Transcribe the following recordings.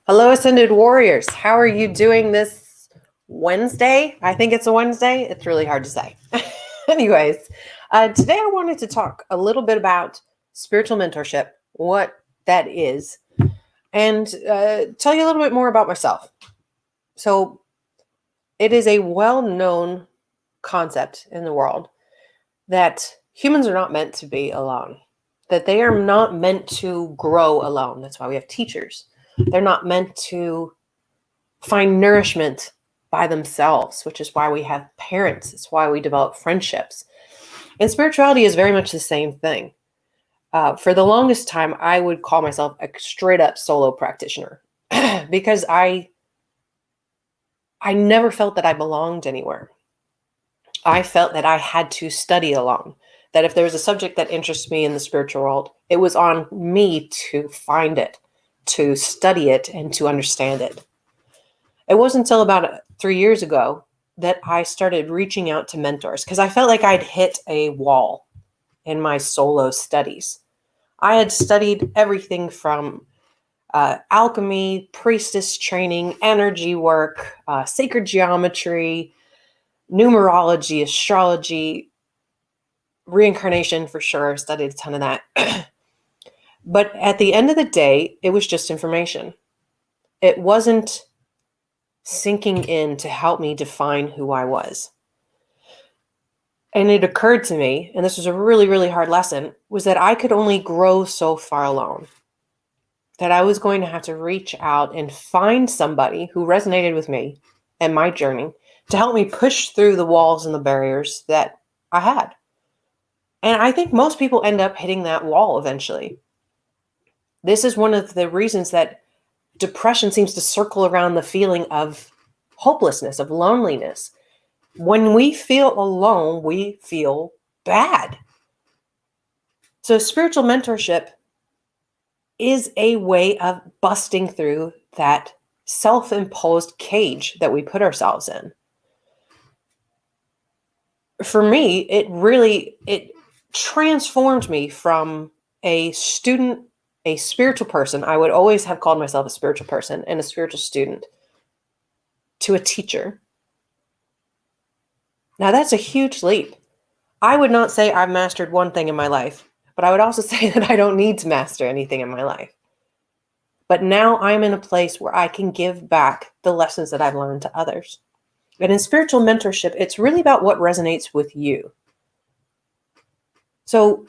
Hello, Ascended Warriors. How are you doing this Wednesday? I think it's a Wednesday. It's really hard to say. Anyways, today I wanted to talk a little bit about spiritual mentorship, what that is, and tell you a little bit more about myself. So, it is a well known concept in the world that humans are not meant to be alone, that they are not meant to grow alone. That's why we have teachers. They're not meant to find nourishment by themselves, which is why we have parents. It's why we develop friendships. And spirituality is very much the same thing. For the longest time, I would call myself a straight up solo practitioner because I never felt that I belonged anywhere. I felt that I had to study alone, that if there was a subject that interests me in the spiritual world, it was on me to find it, to study it, and to understand it. It wasn't until about 3 years ago that I started reaching out to mentors because I felt like I'd hit a wall in my solo studies. I had studied everything from alchemy, priestess training, energy work, sacred geometry, numerology, astrology, reincarnation for sure. Studied a ton of that. But at the end of the day, it was just information. It wasn't sinking in to help me define who I was. And it occurred to me, and this was a really, really hard lesson, was that I could only grow so far alone. That I was going to have to reach out and find somebody who resonated with me and my journey to help me push through the walls and the barriers that I had. And I think most people end up hitting that wall eventually. This is one of the reasons that depression seems to circle around the feeling of hopelessness, of loneliness. When we feel alone, we feel bad. So spiritual mentorship is a way of busting through that self-imposed cage that we put ourselves in. For me, it transformed me from a student, a spiritual person. I would always have called myself a spiritual person and a spiritual student, to a teacher. Now that's a huge leap. I would not say I've mastered one thing in my life, but I would also say that I don't need to master anything in my life. But now I'm in a place where I can give back the lessons that I've learned to others. And in spiritual mentorship, it's really about what resonates with you. So,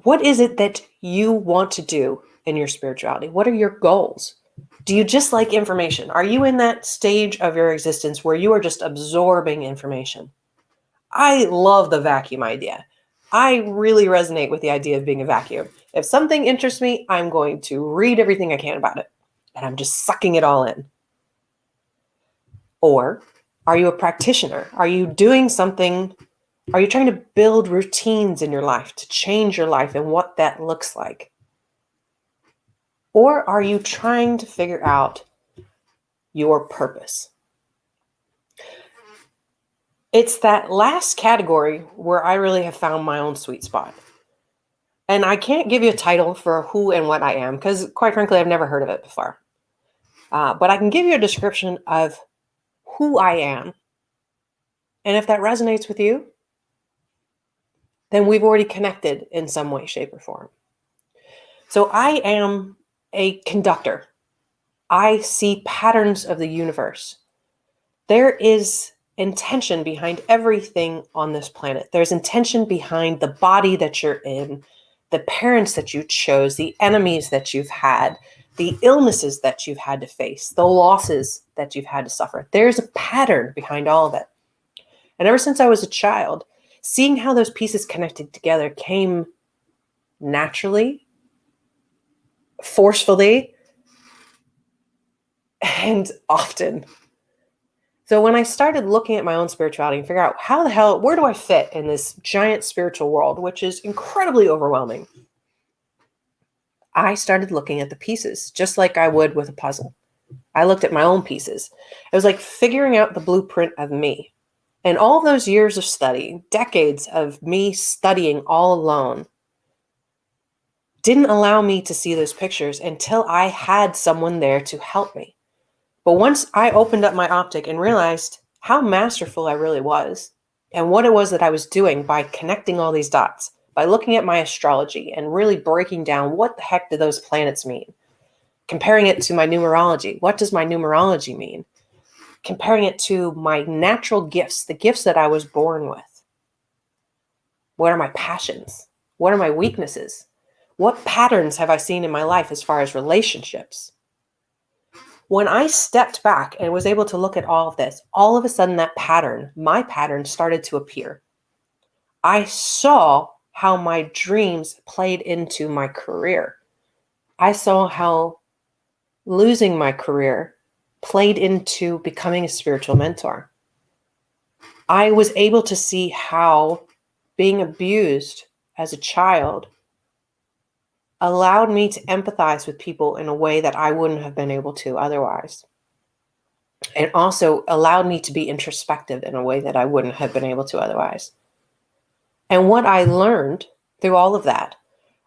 what is it that you want to do in your spirituality? What are your goals? Do you just like information? Are you in that stage of your existence where you are just absorbing information? I love the vacuum idea. I really resonate with the idea of being a vacuum. If something interests me, I'm going to read everything I can about it, and I'm just sucking it all in. Or are you a practitioner? Are you doing something? Are you trying to build routines in your life to change your life and what that looks like? Or are you trying to figure out your purpose? It's that last category where I really have found my own sweet spot. And I can't give you a title for who and what I am because, quite frankly, I've never heard of it before. But I can give you a description of who I am. And if that resonates with you, then we've already connected in some way, shape, or form. So I am a conductor. I see patterns of the universe. There is intention behind everything on this planet. There's intention behind the body that you're in, the parents that you chose, the enemies that you've had, the illnesses that you've had to face, the losses that you've had to suffer. There's a pattern behind all of it. And ever since I was a child, seeing how those pieces connected together came naturally, forcefully, and often. So when I started looking at my own spirituality and figure out where do I fit in this giant spiritual world, which is incredibly overwhelming, I started looking at the pieces, just like I would with a puzzle. I looked at my own pieces. It was like figuring out the blueprint of me. And all those years of study, decades of me studying all alone, didn't allow me to see those pictures until I had someone there to help me. But once I opened up my optic and realized how masterful I really was and what it was that I was doing by connecting all these dots, by looking at my astrology and really breaking down what the heck do those planets mean, comparing it to my numerology. What does my numerology mean? Comparing it to my natural gifts, the gifts that I was born with. What are my passions? What are my weaknesses? What patterns have I seen in my life as far as relationships? When I stepped back and was able to look at all of this, all of a sudden that pattern, my pattern, started to appear. I saw how my dreams played into my career. I saw how losing my career played into becoming a spiritual mentor. I was able to see how being abused as a child allowed me to empathize with people in a way that I wouldn't have been able to otherwise. It also allowed me to be introspective in a way that I wouldn't have been able to otherwise. And what I learned through all of that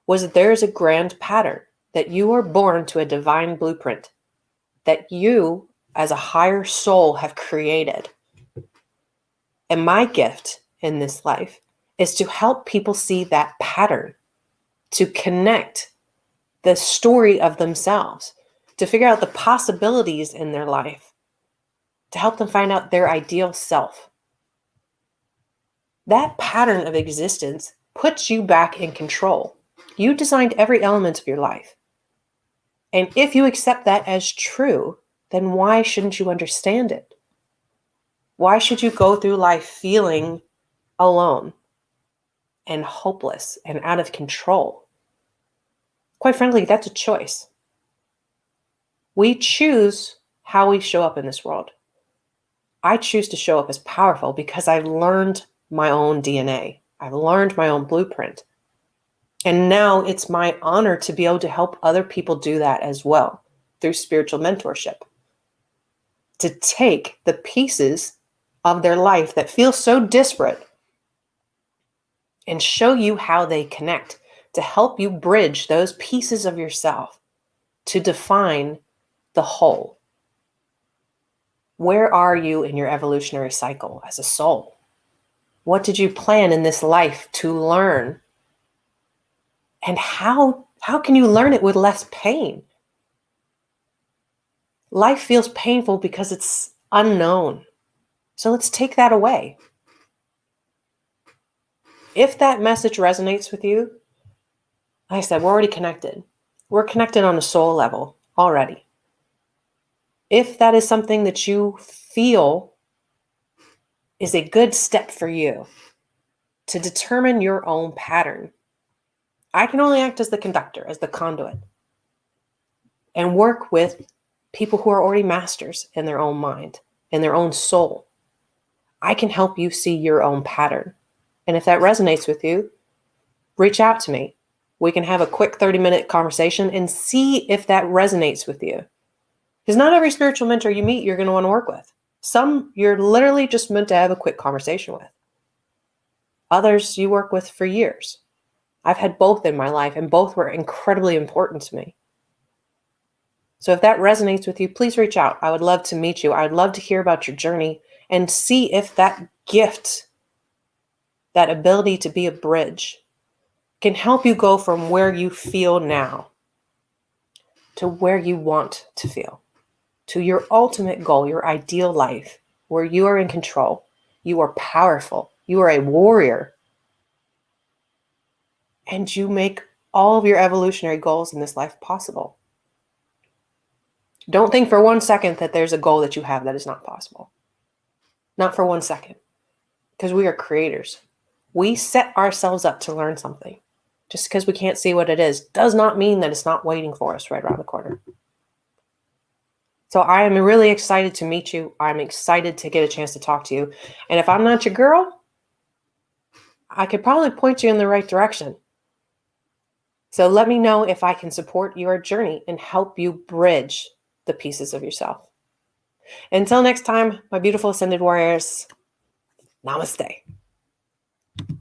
was that there is a grand pattern, that you are born to a divine blueprint, that you as a higher soul have created. And my gift in this life is to help people see that pattern, to connect the story of themselves, to figure out the possibilities in their life, to help them find out their ideal self. That pattern of existence puts you back in control. You designed every element of your life. And if you accept that as true, then why shouldn't you understand it? Why should you go through life feeling alone and hopeless and out of control? Quite frankly, that's a choice. We choose how we show up in this world. I choose to show up as powerful because I've learned my own DNA. I've learned my own blueprint. And now it's my honor to be able to help other people do that as well through spiritual mentorship. To take the pieces of their life that feel so disparate and show you how they connect, to help you bridge those pieces of yourself to define the whole. Where are you in your evolutionary cycle as a soul? What did you plan in this life to learn? And how can you learn it with less pain? Life feels painful because it's unknown. So let's take that away. If that message resonates with you, like I said, we're already connected. We're connected on a soul level already. If that is something that you feel is a good step for you to determine your own pattern, I can only act as the conductor, as the conduit, and work with people who are already masters in their own mind, in their own soul. I can help you see your own pattern. And if that resonates with you, reach out to me. We can have a quick 30-minute conversation and see if that resonates with you. Because not every spiritual mentor you meet, you're going to want to work with. Some you're literally just meant to have a quick conversation with. Others you work with for years. I've had both in my life, and both were incredibly important to me. So if that resonates with you, please reach out. I would love to meet you. I would love to hear about your journey and see if that gift, that ability to be a bridge, can help you go from where you feel now to where you want to feel, to your ultimate goal, your ideal life, where you are in control, you are powerful, you are a warrior, and you make all of your evolutionary goals in this life possible. Don't think for 1 second that there's a goal that you have that is not possible. Not for 1 second, because we are creators. We set ourselves up to learn something. Just because we can't see what it is does not mean that it's not waiting for us right around the corner. So I am really excited to meet you. I'm excited to get a chance to talk to you. And if I'm not your girl, I could probably point you in the right direction. So let me know if I can support your journey and help you bridge the pieces of yourself. Until next time, my beautiful ascended warriors, namaste.